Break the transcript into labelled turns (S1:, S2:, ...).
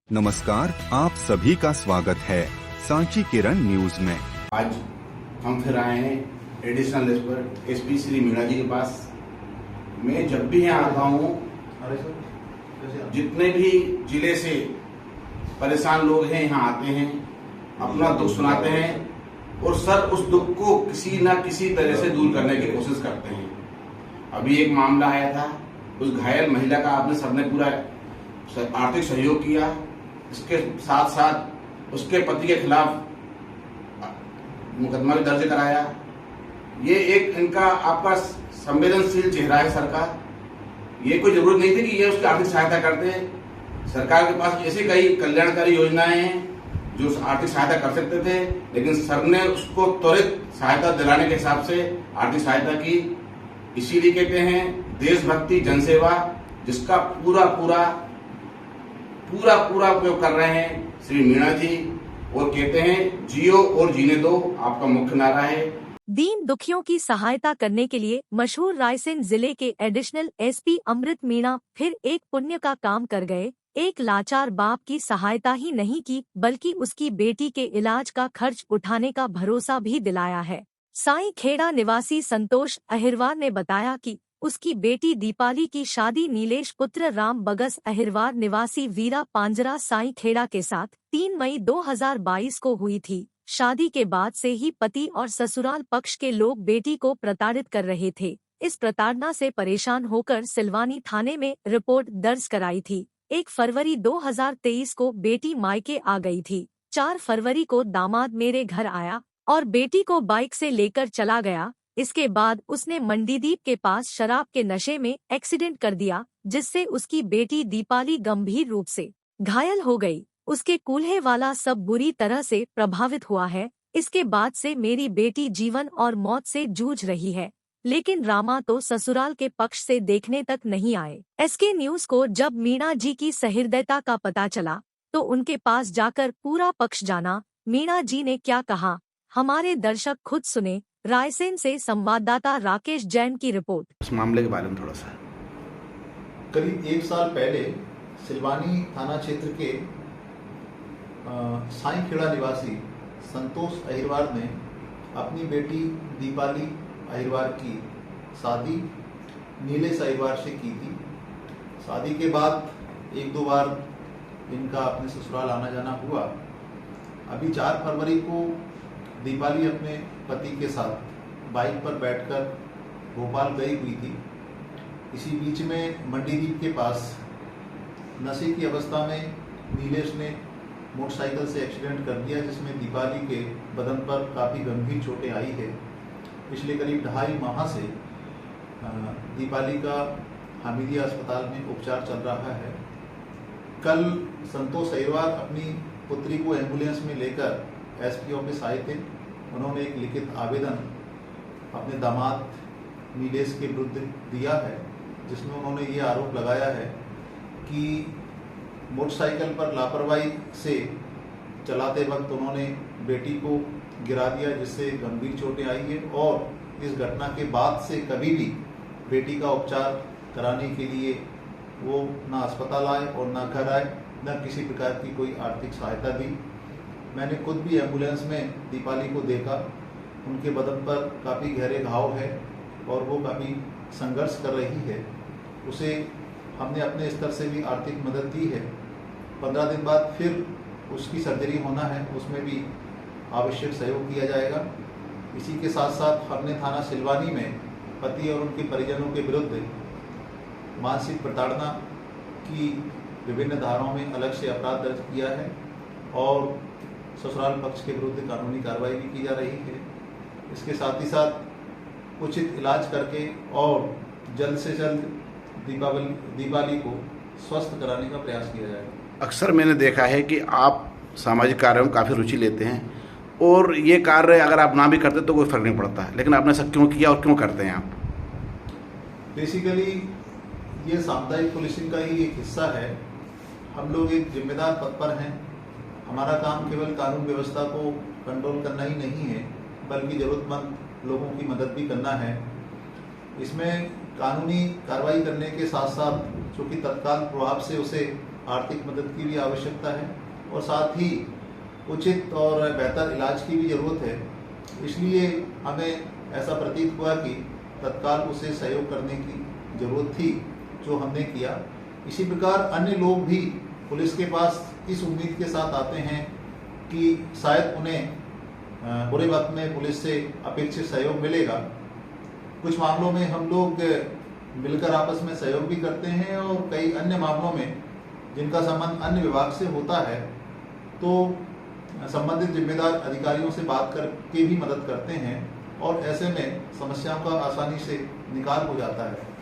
S1: नमस्कार, आप सभी का स्वागत है सांची किरण न्यूज में।
S2: आज हम फिर आए हैं एडिशनल एसपी श्री मीणा जी के पास। मैं जब भी यहाँ आता हूँ, जितने भी जिले से परेशान लोग हैं यहाँ आते हैं, अपना दुख सुनाते हैं और सर उस दुख को किसी न किसी तरह से दूर करने की कोशिश करते हैं। अभी एक मामला आया था, उस घायल महिला का आपने सबने पूरा आर्थिक सहयोग किया। इसके साथ साथ उसके पति के खिलाफ मुकदमा भी दर्ज कराया। ये एक इनका आपका संवेदनशील चेहरा है सर का। ये कोई जरूरत नहीं थी कि ये उसकी आर्थिक सहायता करते। सरकार के पास ऐसी कई कल्याणकारी योजनाएं हैं जो आर्थिक सहायता कर सकते थे, लेकिन सर ने उसको त्वरित सहायता दिलाने के हिसाब से आर्थिक सहायता की। इसीलिए कहते हैं देशभक्ति जनसेवा, जिसका पूरा उपयोग कर रहे हैं श्री मीणा जी, और कहते हैं जियो और जीने दो आपका मुख्य नारा है।
S3: दीन दुखियों की सहायता करने के लिए मशहूर रायसेन जिले के एडिशनल एसपी अमृत मीणा फिर एक पुण्य का काम कर गए। एक लाचार बाप की सहायता ही नहीं की, बल्कि उसकी बेटी के इलाज का खर्च उठाने का भरोसा भी दिलाया है। साई खेड़ा निवासी संतोष अहिरवार ने बताया कि उसकी बेटी दीपाली की शादी नीलेश पुत्र राम बगस अहिरवार निवासी वीरा पांजरा साई खेड़ा के साथ 3 मई 2022 को हुई थी। शादी के बाद से ही पति और ससुराल पक्ष के लोग बेटी को प्रताड़ित कर रहे थे। इस प्रताड़ना से परेशान होकर सिलवानी थाने में रिपोर्ट दर्ज कराई थी। 1 फरवरी 2023 को बेटी मायके आ गई थी। 4 फरवरी को दामाद मेरे घर आया और बेटी को बाइक से लेकर चला गया। इसके बाद उसने मंडीदीप के पास शराब के नशे में एक्सीडेंट कर दिया, जिससे उसकी बेटी दीपाली गंभीर रूप से घायल हो गई। उसके कूल्हे वाला सब बुरी तरह से प्रभावित हुआ है। इसके बाद से मेरी बेटी जीवन और मौत से जूझ रही है, लेकिन रामा तो ससुराल के पक्ष से देखने तक नहीं आए। एसके न्यूज को जब मीणा जी की सहृदयता का पता चला तो उनके पास जाकर पूरा पक्ष जाना। मीणा जी ने क्या कहा, हमारे दर्शक खुद सुने। रायसेन से संवाददाता राकेश जैन की रिपोर्ट।
S2: इस मामले के बारे में थोड़ा सा।
S4: करीब 1 साल पहले सिलवानी थाना क्षेत्र के साई खेड़ा निवासी संतोष अहिरवार ने अपनी बेटी दीपाली अहिरवार की शादी नीलेश अहिरवार से की थी। शादी के बाद 1-2 बार इनका अपने ससुराल आना जाना हुआ। अभी 4 फरवरी को दीपाली अपने पति के साथ बाइक पर बैठकर भोपाल गई हुई थी। इसी बीच में मंडीदीप के पास नशे की अवस्था में नीलेश ने मोटरसाइकिल से एक्सीडेंट कर दिया, जिसमें दीपाली के बदन पर काफ़ी गंभीर चोटें आई है। पिछले करीब 2.5 माह से दीपाली का हामिदिया अस्पताल में उपचार चल रहा है। कल संतोष अहिरवार अपनी पुत्री को एम्बुलेंस में लेकर एसपी ऑफिस आए थे। उन्होंने एक लिखित आवेदन अपने दामाद नीलेश के विरुद्ध दिया है, जिसमें उन्होंने ये आरोप लगाया है कि मोटरसाइकिल पर लापरवाही से चलाते वक्त उन्होंने बेटी को गिरा दिया, जिससे गंभीर चोटें आई है, और इस घटना के बाद से कभी भी बेटी का उपचार कराने के लिए वो ना अस्पताल आए और ना घर आए, न किसी प्रकार की कोई आर्थिक सहायता दी। मैंने खुद भी एम्बुलेंस में दीपाली को देखा। उनके बदन पर काफ़ी गहरे घाव है और वो काफ़ी संघर्ष कर रही है। उसे हमने अपने स्तर से भी आर्थिक मदद दी है। 15 दिन बाद फिर उसकी सर्जरी होना है, उसमें भी आवश्यक सहयोग किया जाएगा। इसी के साथ साथ हमने थाना सिलवानी में पति और उनके परिजनों के विरुद्ध मानसिक प्रताड़ना की विभिन्न धाराओं में अलग से अपराध दर्ज किया है और ससुराल पक्ष के विरुद्ध कानूनी कार्रवाई भी की जा रही है। इसके साथ ही साथ उचित इलाज करके और जल्द से जल्द दीपाली को स्वस्थ कराने का प्रयास किया जाएगा।
S2: अक्सर मैंने देखा है कि आप सामाजिक कार्यों में काफ़ी रुचि लेते हैं, और ये कार्य अगर आप ना भी करते तो कोई फर्क नहीं पड़ता है, लेकिन आपने ऐसा क्यों किया और क्यों करते हैं आप?
S4: बेसिकली ये सामुदायिक पुलिसिंग का ही एक हिस्सा है। हम लोग एक जिम्मेदार पद पर हैं। हमारा काम केवल कानून व्यवस्था को कंट्रोल करना ही नहीं है, बल्कि ज़रूरतमंद लोगों की मदद भी करना है। इसमें कानूनी कार्रवाई करने के साथ साथ, चूँकि तत्काल प्रभाव से उसे आर्थिक मदद की भी आवश्यकता है और साथ ही उचित और बेहतर इलाज की भी ज़रूरत है। इसलिए हमें ऐसा प्रतीत हुआ कि तत्काल उसे सहयोग करने की ज़रूरत थी, जो हमने किया। इसी प्रकार अन्य लोग भी पुलिस के पास इस उम्मीद के साथ आते हैं कि शायद उन्हें बुरे वक्त में पुलिस से अपेक्षित सहयोग मिलेगा। कुछ मामलों में हम लोग मिलकर आपस में सहयोग भी करते हैं और कई अन्य मामलों में जिनका संबंध अन्य विभाग से होता है तो संबंधित जिम्मेदार अधिकारियों से बात करके भी मदद करते हैं और ऐसे में समस्याओं का आसानी से निकाल हो जाता है।